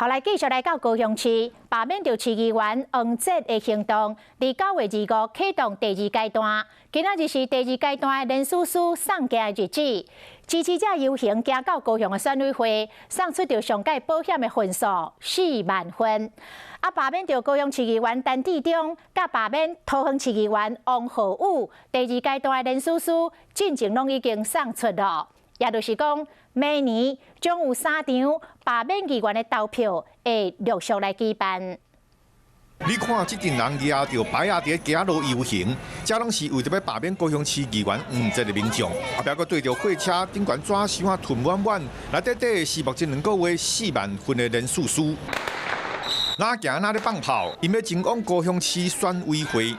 后来继续来到高雄市，罢免着市议员黄捷的行动，伫9月25启动第2阶段。今仔日是第2阶段的联署书送件的日子，支持者游行行到高雄的选委会，送出着上届保险的份数4万份。罢免着高雄市议员陈志忠，甲罢免桃园市议员王浩宇，第2阶段的联署书进程拢已经送出了。也就是讲，明年将有3场罢免议员的投票会陆续来举办。你看，这群人抓着牌啊，伫街路游行，这拢是为着要罢免高雄市议员黄捷的民众，后壁佫对着货车顶悬纸箱啊囤满满，内底是目前2个月4万份的联署书。哪行哪咧放炮，因要前往高雄市选委会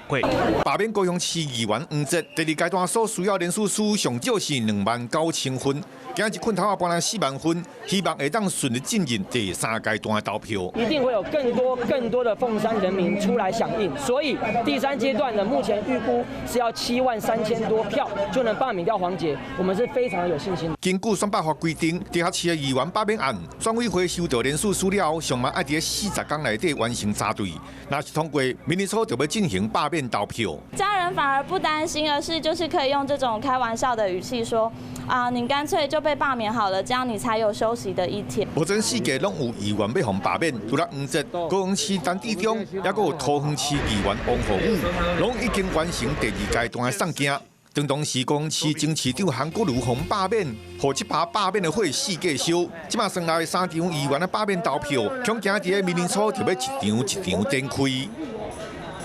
罢免高雄市议员黄捷。第2阶段所需要联署书上少是29000份，今日困头啊搬来4万份，希望会当顺利进入第3阶段的投票。一定会有更多的凤山人民出来响应，所以第3阶段呢，目前预估是要73000多票就能罢免掉黄捷，我们是非常有信心。根据选罢法规定，地下市的议员罢免案，选委会收到联署书了后，上慢爱伫40天内底完成查对，若是通过，明年初就要进行罢免投票。家人反而不担心，而是就是可以用这种开玩笑的语气说。你干脆就被罢免好了，这样你才有休息的一天。目前4届拢有议员要互罢免，除了黄捷、高雄市陈志忠，也佫有桃园市议员王浩宇，拢已经完成第2阶段的送件。当同时，高雄市前市长韩国瑜互罢免，互这把罢免的会四价烧。即马算来3场议员的罢免投票，恐惊伫明年初就要一场一场展开。